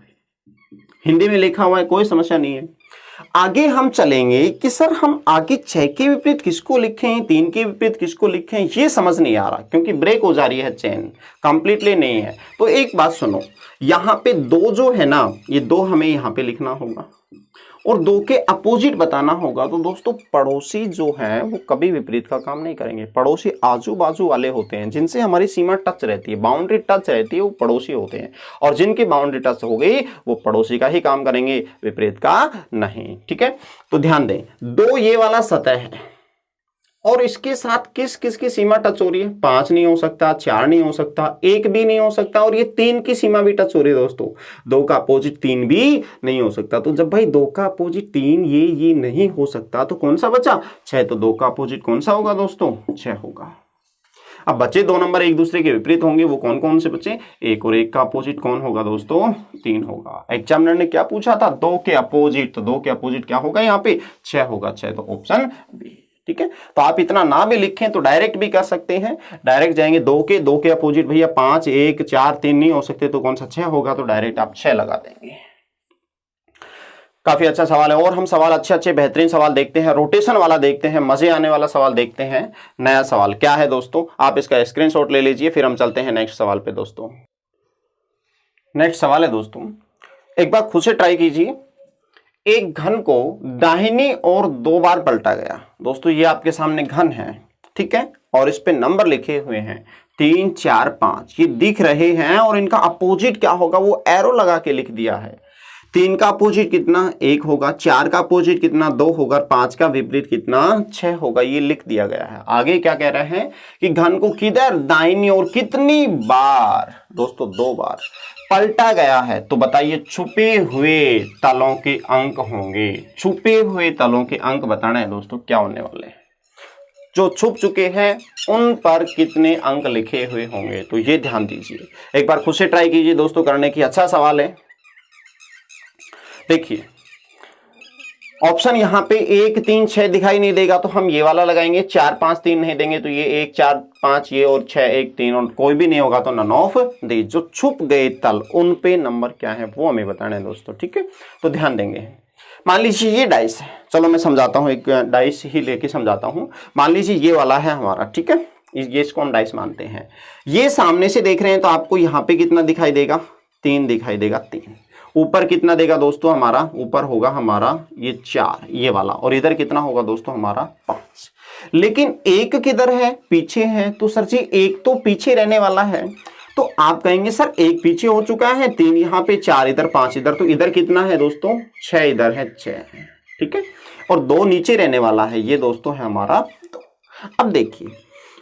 हिंदी में लिखा हुआ है, कोई समस्या नहीं है। आगे हम चलेंगे कि सर हम आगे 6 के विपरीत किसको लिखें, 3 के विपरीत किसको लिखें, ये समझ नहीं आ रहा, क्योंकि ब्रेक हो जा रही है, चेन कंप्लीटली नहीं है। तो एक बात सुनो, यहां पे 2 जो है ना, ये 2 हमें यहां पे लिखना होगा और 2 के अपोजिट बताना होगा। तो दोस्तों पड़ोसी जो है वो कभी विपरीत का काम नहीं करेंगे। पड़ोसी आजू बाजू वाले होते हैं, जिनसे हमारी सीमा टच रहती है, बाउंड्री टच रहती है, वो पड़ोसी होते हैं। और जिनकी बाउंड्री टच हो गई वो पड़ोसी का ही काम करेंगे, विपरीत का नहीं। ठीक है, तो ध्यान दें, 2 ये वाला सतह है और इसके साथ किस किस की सीमा टच हो रही है, 5 नहीं हो सकता, 4 नहीं हो सकता, 1 भी नहीं हो सकता, और ये 3 की सीमा भी टच हो रही है दोस्तों। 2 का अपोजिट 3 भी नहीं हो सकता। तो जब भाई 2 का अपोजिट 3 ये नहीं हो सकता, तो कौन सा बचा, 6। तो 2 का अपोजिट कौन सा होगा दोस्तों, 6 होगा। अब बचे 2 नंबर एक दूसरे के विपरीत होंगे, वो कौन कौन से बचे, 1 और 1 का अपोजिट कौन होगा दोस्तों, 3 होगा। एग्जामिनर ने क्या पूछा था, 2 के अपोजिट, तो 2 के अपोजिट क्या होगा यहाँ पे, 6 होगा। 6 तो ऑप्शन बी। ठीक है, तो आप इतना ना भी लिखें तो डायरेक्ट भी कर सकते हैं। डायरेक्ट जाएंगे, 2 के अपोजिट भैया 5, 1, 4, 3 नहीं हो सकते, तो कौन सा 6 होगा, तो डायरेक्ट आप 6 लगा देंगे। काफी अच्छा सवाल है, और हम सवाल अच्छे बेहतरीन सवाल देखते हैं, रोटेशन वाला देखते हैं, मजे आने वाला सवाल देखते हैं। नया सवाल क्या है दोस्तों, आप इसका स्क्रीनशॉट ले लीजिए, फिर हम चलते हैं नेक्स्ट सवाल पे। दोस्तों नेक्स्ट सवाल है दोस्तों, एक बार खुद से ट्राई कीजिए। एक घन को दाहिनी ओर 2 बार पलटा गया। दोस्तों ये आपके सामने घन है, ठीक है, और इस पे नंबर लिखे हुए हैं 3, 4, 5, ये दिख रहे हैं, और इनका अपोजिट क्या होगा वो एरो लगा के लिख दिया है। 3 का अपोजिट कितना, 1 होगा, 4 का अपोजिट कितना, 2 होगा, 5 का विपरीत कितना, 6 होगा, ये लिख दिया गया है। आगे क्या कह रहे हैं कि घन को किधर, दाहिनी ओर कितनी बार, दोस्तों 2 बार पलटा गया है। तो बताइए छुपे हुए तलों के अंक होंगे, छुपे हुए तलों के अंक बताना है दोस्तों, क्या होने वाले हैं, जो छुप चुके हैं उन पर कितने अंक लिखे हुए होंगे। तो ये ध्यान दीजिए, एक बार खुद से ट्राई कीजिए दोस्तों करने की। अच्छा सवाल है, देखिए ऑप्शन यहाँ पे 1, 3, 6 दिखाई नहीं देगा, तो हम ये वाला लगाएंगे। 4, 5, 3 नहीं देंगे, तो ये 1, 4, 5 ये, और 6, 1, 3, और कोई भी नहीं होगा तो नन ऑफ दी। जो छुप गए तल उन पे नंबर क्या है वो हमें बताना है दोस्तों। ठीक है, तो ध्यान देंगे। मान लीजिए ये डाइस है, चलो मैं समझाता हूँ, एक डाइस ही लेके समझाता हूँ। मान लीजिए ये वाला है हमारा, ठीक है, ये इसको हम डाइस मानते हैं। ये सामने से देख रहे हैं तो आपको यहाँ पे कितना दिखाई देगा, 3 दिखाई देगा, 3। ऊपर कितना देगा दोस्तों, हमारा ऊपर होगा हमारा ये 4 ये वाला, और इधर कितना होगा दोस्तों हमारा 5। लेकिन 1 किधर है, पीछे है। तो सर जी 1 तो पीछे रहने वाला है, तो आप कहेंगे सर 1 पीछे हो चुका है, 3 यहाँ पे, 4 इधर, 5 इधर, तो इधर कितना है दोस्तों, 6 इधर है, 6 है। ठीक है, और 2 नीचे रहने वाला है, ये दोस्तों है हमारा 2। अब देखिए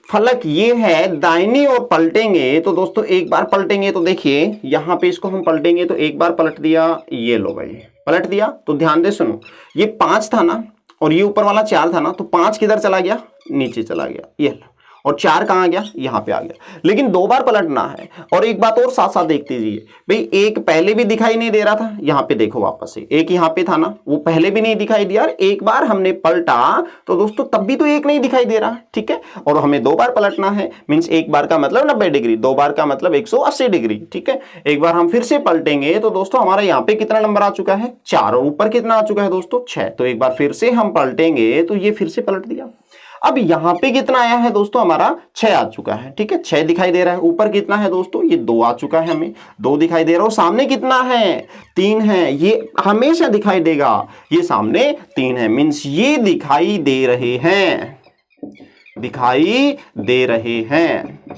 फलक ये है, दाहिनी ओर पलटेंगे तो दोस्तों एक बार पलटेंगे, तो देखिए यहां पे इसको हम पलटेंगे तो एक बार पलट दिया, ये लो भाई पलट दिया। तो ध्यान दे सुनो, ये 5 था ना, और ये ऊपर वाला 4 था ना, तो 5 किधर चला गया, नीचे चला गया, ये लो, और 4 कहाँ आ गया, यहाँ पे आ गया। लेकिन 2 बार पलटना है। और एक बात और साथ साथ देख दीजिए भाई, 1 पहले भी दिखाई नहीं दे रहा था, यहाँ पे देखो वापस से 1 यहाँ पे था ना, वो पहले भी नहीं दिखाई दिया, एक बार हमने पलटा तो दोस्तों तब भी तो 1 नहीं दिखाई दे रहा। ठीक है, और हमें 2 बार पलटना है, मीन्स 1 बार का मतलब 90 डिग्री, 2 बार का मतलब 180 डिग्री। ठीक है, एक बार हम फिर से पलटेंगे तो दोस्तों हमारा यहाँ पे कितना नंबर आ चुका है, 4, और ऊपर कितना आ चुका है दोस्तों 6। तो एक बार फिर से हम पलटेंगे तो ये फिर से पलट दिया। अब यहां पे कितना आया है दोस्तों, हमारा 6 आ चुका है। ठीक है, 6 दिखाई दे रहा है। ऊपर कितना है दोस्तों, ये 2 आ चुका है, हमें 2 दिखाई दे रहा है। और सामने कितना है, 3 है, ये हमेशा दिखाई देगा, ये सामने 3 है, मीन्स ये दिखाई दे रहे हैं, दिखाई दे रहे हैं।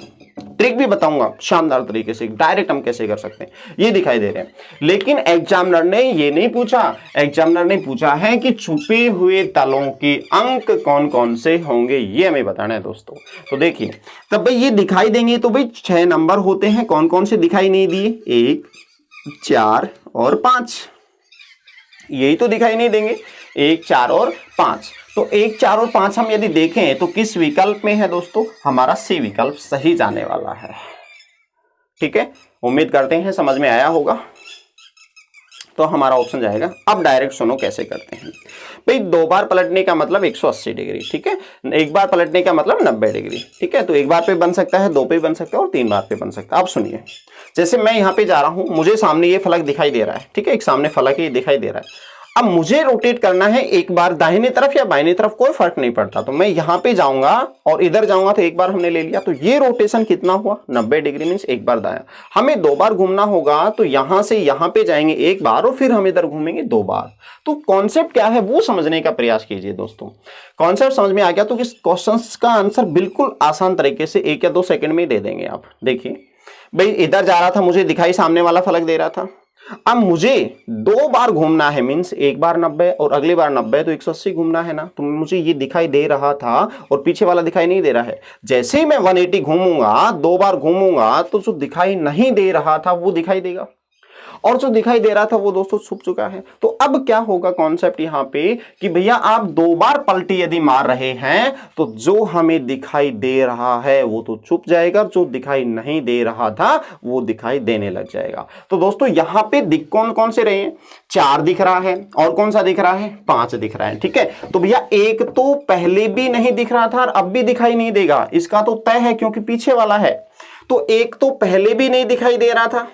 ट्रिक भी बताऊंगा शानदार तरीके से, डायरेक्ट हम कैसे कर सकते हैं, ये दिखाई दे रहे हैं। लेकिन एग्जामिनर ने ये नहीं पूछा, एग्जामिनर ने पूछा है कि छुपे हुए तलों के अंक कौन कौन से होंगे, ये हमें बताना है दोस्तों। तो देखिए तब भाई ये दिखाई देंगे, तो भाई 6 नंबर होते हैं, कौन कौन से दिखाई नहीं दिए, 1, 4 और 5, यही तो दिखाई नहीं देंगे। 1, 4 और 5। तो 1, 4 और 5 हम यदि देखें तो किस विकल्प में है दोस्तों, हमारा सी विकल्प सही जाने वाला है। ठीक है, उम्मीद करते हैं समझ में आया होगा। तो हमारा ऑप्शन जाएगा। अब डायरेक्ट सुनो कैसे करते हैं भाई। 2 बार पलटने का मतलब 180 डिग्री, ठीक है। 1 बार पलटने का मतलब 90 डिग्री, ठीक है। तो 1 बार पे बन सकता है, 2 पे बन सकता है और 3 बार पे बन सकता है। अब सुनिए, जैसे मैं यहाँ पे जा रहा हूं, मुझे सामने ये फलक दिखाई दे रहा है, ठीक है, एक सामने फलक ही दिखाई दे रहा है। अब मुझे रोटेट करना है 1 बार दाहिने तरफ या बाईं तरफ, कोई फर्क नहीं पड़ता। तो मैं यहां पे जाऊंगा और इधर जाऊंगा, तो 1 बार हमने ले लिया, तो ये रोटेशन कितना हुआ 90 डिग्री, मींस 1 बार दाया। हमें 2 बार घूमना होगा, तो यहां से यहां पे जाएंगे 1 बार और फिर हम इधर घूमेंगे 2 बार। तो कॉन्सेप्ट क्या है वो समझने का प्रयास कीजिए दोस्तों। कॉन्सेप्ट समझ में आ गया तो इस क्वेश्चन का आंसर बिल्कुल आसान तरीके से 1 या 2 सेकंड में दे देंगे आप। देखिए भाई, इधर जा रहा था, मुझे दिखाई सामने वाला फलक दे रहा था। अब मुझे 2 बार घूमना है, मींस 1 बार 90 और अगली बार 90, तो 180 घूमना है ना। तो मुझे ये दिखाई दे रहा था और पीछे वाला दिखाई नहीं दे रहा है। जैसे ही मैं 180 घूमूंगा, 2 बार घूमूंगा, तो जो दिखाई नहीं दे रहा था वो दिखाई देगा और जो दिखाई दे रहा था वो दोस्तों छुप चुका है। तो अब क्या होगा कॉन्सेप्ट यहाँ पे कि भैया आप 2 बार पलटी यदि मार रहे हैं तो जो हमें दिखाई दे रहा है वो तो छुप जाएगा, जो दिखाई नहीं दे रहा था वो दिखाई देने लग जाएगा। तो दोस्तों यहाँ पे दिख कौन कौन से रहे हैं, 4 दिख रहा है और कौन सा दिख रहा है, 5 दिख रहा है, ठीक है। तो भैया 1 तो पहले भी नहीं दिख रहा था और अब भी दिखाई नहीं देगा, इसका तो तय है क्योंकि पीछे वाला है। तो 1 तो पहले भी नहीं दिखाई दे रहा था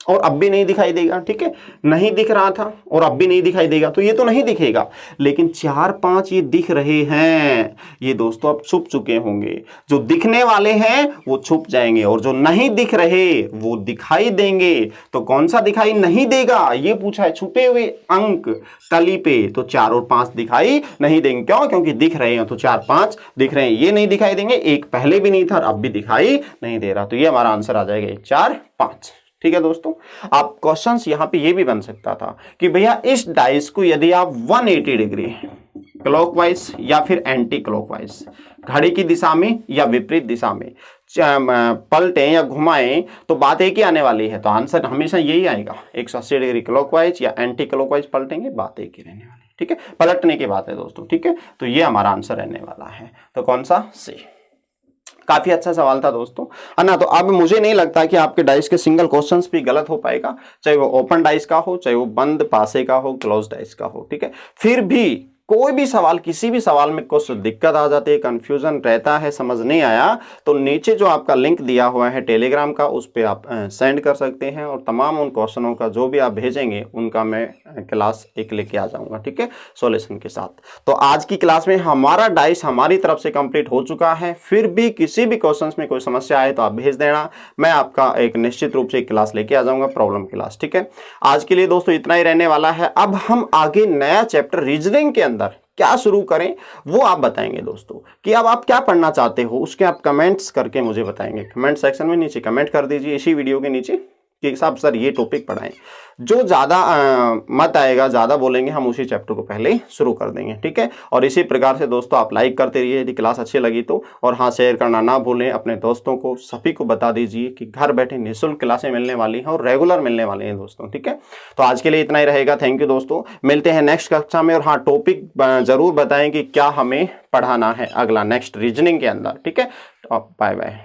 और अब भी नहीं दिखाई देगा, ठीक है। नहीं दिख रहा था और अब भी नहीं दिखाई देगा, तो ये तो नहीं दिखेगा। लेकिन 4, 5 ये दिख रहे हैं, ये दोस्तों अब छुप चुके होंगे। जो दिखने वाले हैं वो छुप जाएंगे और जो नहीं दिख रहे वो दिखाई देंगे। तो कौन सा दिखाई नहीं देगा ये पूछा है, छुपे हुए अंक तली पे। तो 4 और 5 दिखाई नहीं देंगे, क्यों, क्योंकि दिख रहे हैं। तो 4, 5 दिख रहे हैं, ये नहीं दिखाई देंगे। 1 पहले भी नहीं था और अब भी दिखाई नहीं दे रहा। तो ये हमारा आंसर आ जाएगा 1, 4, 5। ठीक है दोस्तों। आप क्वेश्चंस यहां पे ये भी बन सकता था कि भैया इस डाइस को यदि आप 180 डिग्री क्लॉकवाइज या फिर एंटी क्लॉकवाइज, घड़ी की दिशा में या विपरीत दिशा में पलटें या घुमाएं, तो बात एक ही आने वाली है। तो आंसर हमेशा यही आएगा, 180 डिग्री क्लॉकवाइज या एंटी क्लॉकवाइज पलटेंगे, बात एक ही रहने वाली है। ठीक है, पलटने की बात है दोस्तों। ठीक है, तो ये हमारा आंसर रहने वाला है। तो कौन सा, सी। काफी अच्छा सवाल था दोस्तों, है ना। तो अब मुझे नहीं लगता कि आपके डाइस के सिंगल क्वेश्चंस भी गलत हो पाएगा, चाहे वो ओपन डाइस का हो, चाहे वो बंद पासे का हो, क्लोज डाइस का हो। ठीक है, फिर भी कोई भी सवाल, किसी भी सवाल में कुछ दिक्कत आ जाती है, कंफ्यूजन रहता है, समझ नहीं आया, तो नीचे जो आपका लिंक दिया हुआ है टेलीग्राम का, उस पर आप सेंड कर सकते हैं और तमाम उन क्वेश्चनों का जो भी आप भेजेंगे उनका मैं क्लास एक लेके आ जाऊंगा। ठीक है, सॉल्यूशन के साथ। तो आज की क्लास में हमारा डाइस हमारी तरफ से कंप्लीट हो चुका है। फिर भी किसी भी क्वेश्चन में कोई समस्या आए तो आप भेज देना, मैं आपका एक निश्चित रूप से क्लास लेके आ जाऊंगा, प्रॉब्लम क्लास। ठीक है, आज के लिए दोस्तों इतना ही रहने वाला है। अब हम आगे नया चैप्टर रीजनिंग के अंदर क्या शुरू करें वो आप बताएंगे दोस्तों, कि अब आप क्या पढ़ना चाहते हो, उसके आप कमेंट्स करके मुझे बताएंगे। कमेंट सेक्शन में नीचे कमेंट कर दीजिए इसी वीडियो के नीचे कि साहब सर ये टॉपिक पढ़ाएं। जो ज़्यादा मत आएगा, ज़्यादा बोलेंगे, हम उसी चैप्टर को पहले ही शुरू कर देंगे। ठीक है, और इसी प्रकार से दोस्तों आप लाइक करते रहिए यदि क्लास अच्छी लगी तो, और हाँ, शेयर करना ना भूलें अपने दोस्तों को, सभी को बता दीजिए कि घर बैठे निःशुल्क क्लासें मिलने वाली हैं और रेगुलर मिलने वाली हैं दोस्तों। ठीक है, तो आज के लिए इतना ही रहेगा। थैंक यू दोस्तों, मिलते हैं नेक्स्ट कक्षा में। और हाँ, टॉपिक जरूर बताएं कि क्या हमें पढ़ाना है अगला नेक्स्ट रीजनिंग के अंदर। ठीक है, बाय बाय।